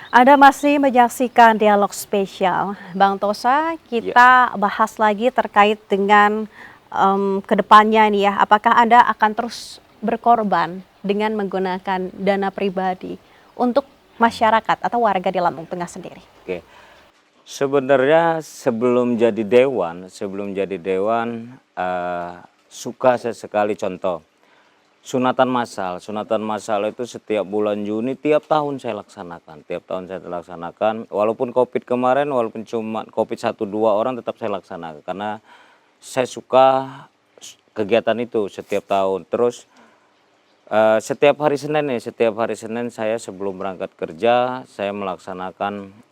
Anda masih menyaksikan dialog spesial. Bang Tosa, Ya, kita bahas lagi terkait dengan kedepannya nih ya. Apakah Anda akan terus berkorban dengan menggunakan dana pribadi untuk masyarakat atau warga di Lampung Tengah sendiri? oke. Sebenarnya sebelum jadi dewan, suka sesekali contoh, sunatan massal itu setiap bulan Juni tiap tahun saya laksanakan, walaupun Covid kemarin, walaupun cuma Covid satu 2 orang tetap saya laksanakan, karena saya suka kegiatan itu setiap tahun. Terus setiap hari Senin saya sebelum berangkat kerja, saya melaksanakan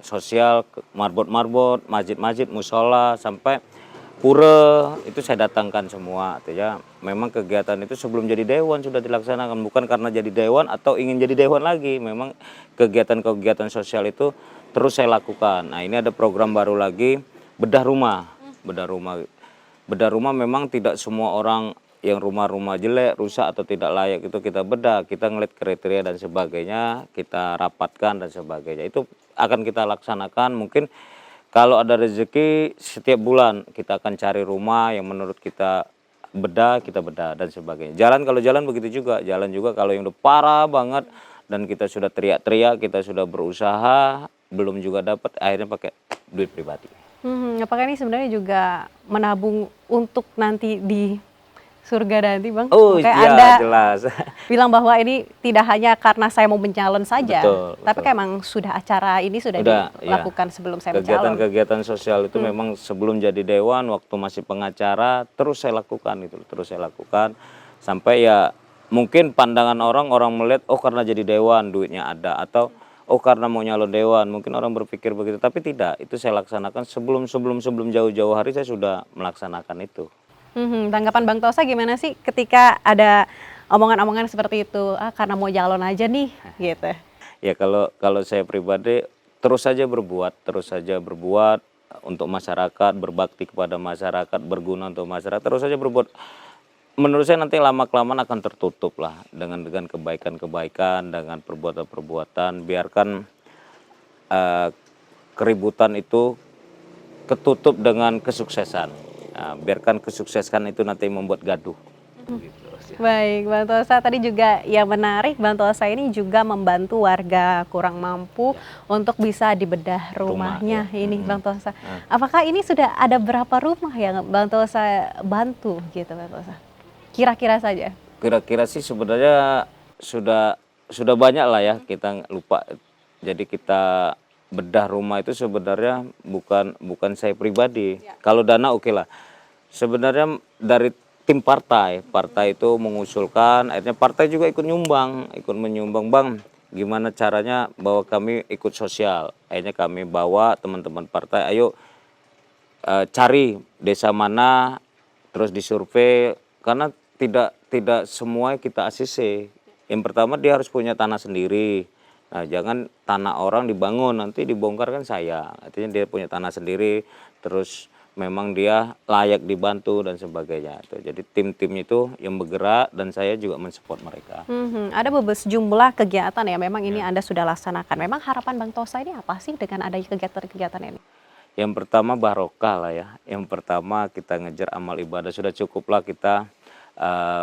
sosial, marbot-marbot, masjid-masjid, musola, sampai pura itu saya datangkan semua. Artinya memang kegiatan itu sebelum jadi dewan sudah dilaksanakan, bukan karena jadi dewan atau ingin jadi dewan lagi. Memang kegiatan-kegiatan sosial itu terus saya lakukan. Nah, ini ada program baru lagi, bedah rumah. Bedah rumah. Bedah rumah memang tidak semua orang yang rumah-rumah jelek, rusak atau tidak layak itu kita bedah, kita ngeliat kriteria dan sebagainya, kita rapatkan dan sebagainya. Itu akan kita laksanakan. Mungkin kalau ada rezeki setiap bulan kita akan cari rumah yang menurut kita bedah dan sebagainya. Kalau jalan begitu juga, jalan juga kalau yang udah parah banget dan kita sudah teriak-teriak, kita sudah berusaha, belum juga dapat, akhirnya pakai duit pribadi. Apakah ini sebenarnya juga menabung untuk nanti di surga nanti, Bang? Oh Makanya iya, Anda jelas. bilang bahwa ini tidak hanya karena saya mau mencalon saja, Betul, tapi betul. kan emang sudah acara ini sudah Udah, ya. dilakukan sebelum saya mencalon. Kegiatan-kegiatan sosial itu memang sebelum jadi dewan, waktu masih pengacara, terus saya lakukan itu, terus saya lakukan sampai ya mungkin pandangan orang melihat oh karena jadi dewan duitnya ada, atau oh karena mau nyalon dewan, mungkin orang berpikir begitu, tapi tidak. Itu saya laksanakan sebelum jauh-jauh hari saya sudah melaksanakan itu. Tanggapan Bang Tosa gimana sih ketika ada omongan-omongan seperti itu, "Ah, karena mau calon aja nih," gitu? Ya kalau kalau saya pribadi terus saja berbuat untuk masyarakat, berbakti kepada masyarakat, berguna untuk masyarakat, terus saja berbuat. Menurut saya nanti lama-kelamaan akan tertutup lah dengan kebaikan-kebaikan, dengan perbuatan-perbuatan. Biarkan eh, keributan itu ketutup dengan kesuksesan. Nah, biarkan kesuksesan itu nanti membuat gaduh. Gitu, ya. Baik, Bang Tosa tadi juga yang menarik, Bang Tosa ini juga membantu warga kurang mampu Ya, untuk bisa dibedah rumah ya. rumahnya ini, Bang Tosa. Nah, Apakah ini sudah ada berapa rumah yang Bang Tosa bantu gitu, Bang Tosa? Kira-kira saja. kira-kira sih sebenarnya sudah banyak lah ya, kita lupa. Jadi kita bedah rumah itu sebenarnya bukan bukan saya pribadi. Kalau dana oke lah. Sebenarnya dari tim partai itu mengusulkan, akhirnya partai juga ikut menyumbang, Bang. Gimana caranya bahwa kami ikut sosial. Akhirnya kami bawa teman-teman partai, ayo cari desa mana, terus disurvei, karena tidak tidak semua kita ACC. Yang pertama dia harus punya tanah sendiri. Nah, jangan tanah orang dibangun nanti dibongkar kan sayang. Artinya dia punya tanah sendiri, terus memang dia layak dibantu dan sebagainya. Jadi tim-tim itu yang bergerak dan saya juga mensupport mereka. Ada sejumlah kegiatan ya, memang ini Ya. Anda sudah laksanakan. Memang harapan Bang Tosa ini apa sih dengan adanya kegiatan-kegiatan ini? Yang pertama barokah lah ya. Yang pertama kita ngejar amal ibadah. Sudah cukuplah kita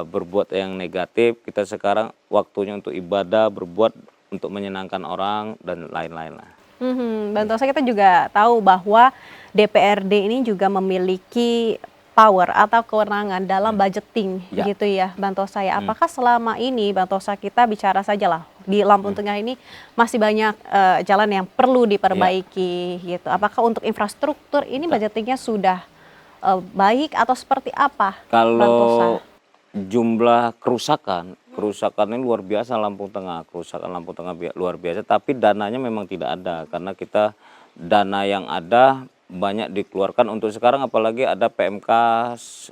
berbuat yang negatif. Kita sekarang waktunya untuk ibadah, berbuat untuk menyenangkan orang dan lain-lain lah. Bang Tosa kita juga tahu bahwa DPRD ini juga memiliki power atau kewenangan dalam budgeting Ya. gitu ya, Bang Tosa ya. Apakah selama ini Bang Tosa kita bicara sajalah di Lampung Tengah ini masih banyak jalan yang perlu diperbaiki gitu. Apakah untuk infrastruktur ini budgetingnya sudah baik atau seperti apa, Bang Tosa? Kalau jumlah kerusakan ini luar biasa Lampung Tengah, kerusakan Lampung Tengah luar biasa, tapi dananya memang tidak ada karena kita dana yang ada banyak dikeluarkan untuk sekarang, apalagi ada PMK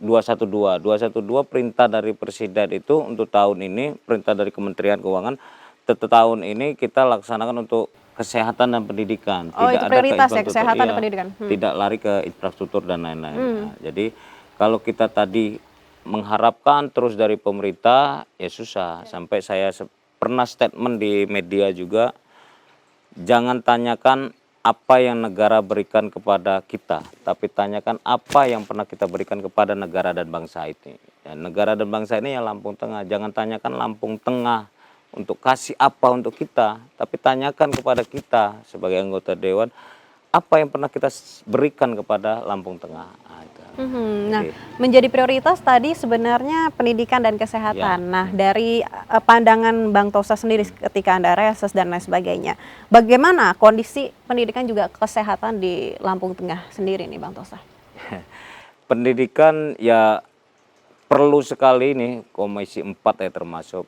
212. 212 perintah dari Presiden itu untuk tahun ini, perintah dari Kementerian Keuangan, tahun ini kita laksanakan untuk kesehatan dan pendidikan. Oh, Tidak itu ada ke prioritas ya, infrastruktur, kesehatan dan iya, pendidikan. tidak lari ke infrastruktur dan lain-lain. Nah, jadi kalau kita tadi mengharapkan terus dari pemerintah ya susah. Sampai saya pernah statement di media juga, jangan tanyakan apa yang negara berikan kepada kita, tapi tanyakan apa yang pernah kita berikan kepada negara dan bangsa ini. Ya, negara dan bangsa ini ya Lampung Tengah. Jangan tanyakan Lampung Tengah untuk kasih apa untuk kita, tapi tanyakan kepada kita sebagai anggota dewan apa yang pernah kita berikan kepada Lampung Tengah. Nah, itu. Nah, Jadi, menjadi prioritas tadi sebenarnya pendidikan dan kesehatan. Nah, dari pandangan Bang Tosa sendiri ketika Anda reses dan lain sebagainya, bagaimana kondisi pendidikan juga kesehatan di Lampung Tengah sendiri nih Bang Tosa? pendidikan ya perlu sekali nih Komisi 4 ya termasuk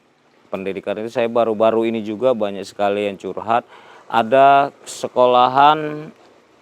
pendidikan itu. Saya baru-baru ini juga banyak sekali yang curhat, ada sekolahan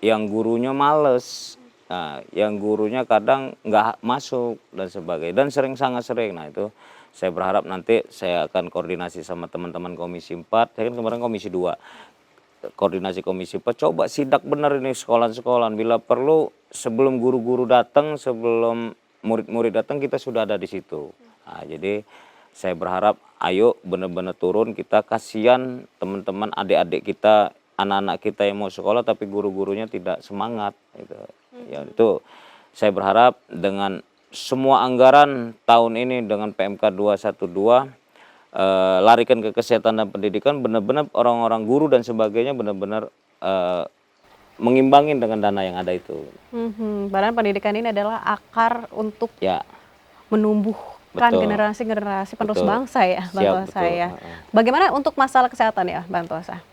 yang gurunya males, nah, yang gurunya kadang nggak masuk dan sebagainya, dan sangat sering. Nah itu saya berharap nanti saya akan koordinasi sama teman-teman Komisi 4, saya kan kemarin Komisi 2, koordinasi Komisi 4, coba sidak benar ini sekolah-sekolahan, bila perlu sebelum guru-guru datang, sebelum murid-murid datang kita sudah ada di situ. Nah, jadi saya berharap ayo benar-benar turun, kita kasihan teman-teman adik-adik kita, anak-anak kita yang mau sekolah tapi guru-gurunya tidak semangat gitu. Ya itu saya berharap dengan semua anggaran tahun ini dengan PMK 212 larikan ke kesehatan dan pendidikan, benar-benar orang-orang guru dan sebagainya benar-benar mengimbangin dengan dana yang ada itu. Padahal pendidikan ini adalah akar untuk Ya, menumbuhkan betul. generasi-generasi penerus Betul. bangsa ya, Bang Siap, Tosa betul. ya. Bagaimana untuk masalah kesehatan ya, Bang Tosa?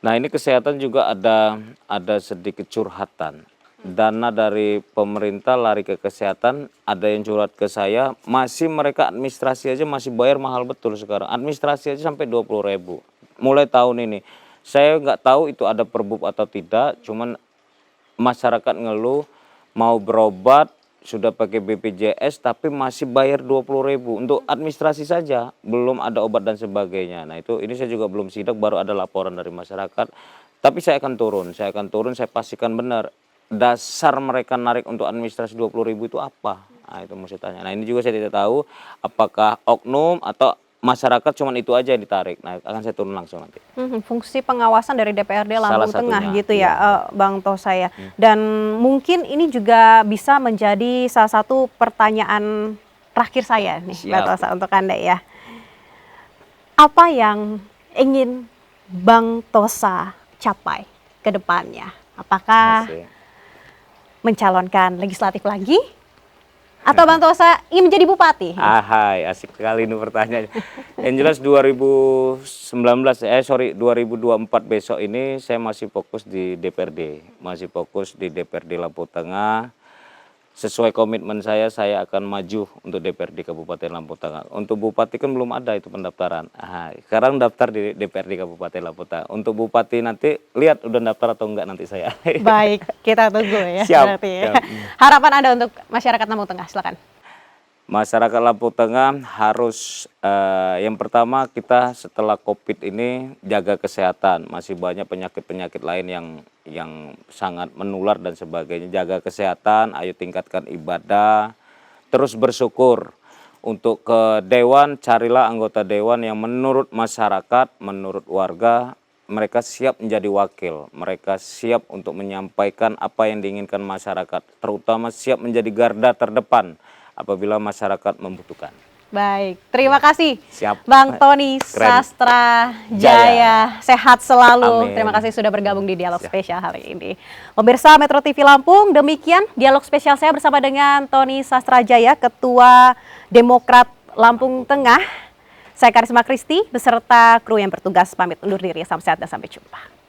Nah ini kesehatan juga ada sedikit curhatan. Dana dari pemerintah lari ke kesehatan, ada yang curhat ke saya, masih mereka administrasi aja masih bayar mahal betul sekarang. Administrasi aja sampai 20.000 mulai tahun ini. Saya nggak tahu itu ada perbub atau tidak, cuman masyarakat ngeluh mau berobat sudah pakai BPJS tapi masih bayar 20.000 untuk administrasi saja, belum ada obat dan sebagainya. Nah itu ini saya juga belum sidak, baru ada laporan dari masyarakat. Tapi saya akan turun, saya pastikan benar dasar mereka narik untuk administrasi 20.000 itu apa. Nah itu mesti tanya. Nah ini juga saya tidak tahu apakah oknum atau masyarakat cuman itu aja yang ditarik. Nah akan saya turun langsung nanti. Fungsi pengawasan dari DPRD Salah Lampung Tengah satunya, gitu ya, iya. Bang Tosa ya. Dan mungkin ini juga bisa menjadi salah satu pertanyaan terakhir saya nih, Bang Siap. Tosa, untuk Anda ya. Apa yang ingin Bang Tosa capai ke depannya? Apakah Asik. mencalonkan legislatif lagi? Atau Bang Tosa ingin menjadi bupati? Ahai, asik sekali ini pertanyaannya. Yang jelas 2024 besok ini saya masih fokus di DPRD. Masih fokus di DPRD Lampung Tengah. Sesuai komitmen saya akan maju untuk DPRD Kabupaten Lampung Tengah. Untuk bupati kan belum ada itu pendaftaran. Sekarang daftar di DPRD Kabupaten Lampung Tengah. Untuk bupati nanti lihat udah daftar atau enggak nanti saya. Baik, kita tunggu ya. Siap, Berarti ya. siap. Harapan Anda untuk masyarakat Lampung Tengah, silakan. Masyarakat Lampung Tengah harus yang pertama kita setelah COVID ini jaga kesehatan. Masih banyak penyakit-penyakit lain yang sangat menular dan sebagainya. Jaga kesehatan, ayo tingkatkan ibadah, terus bersyukur. Untuk ke dewan, carilah anggota dewan yang menurut masyarakat, menurut warga, mereka siap menjadi wakil. Mereka siap untuk menyampaikan apa yang diinginkan masyarakat, terutama siap menjadi garda terdepan apabila masyarakat membutuhkan. Baik, terima kasih Siap. Bang Tony Keren. Sastra Jaya. Jaya. Sehat selalu. Amin. Terima kasih sudah bergabung di Dialog Spesial hari ini. Pemirsa Metro TV Lampung, demikian Dialog Spesial saya bersama dengan Tony Sastra Jaya, Ketua Demokrat Lampung Tengah. Saya Karisma Kristi beserta kru yang bertugas pamit undur diri. Salam sehat dan sampai jumpa.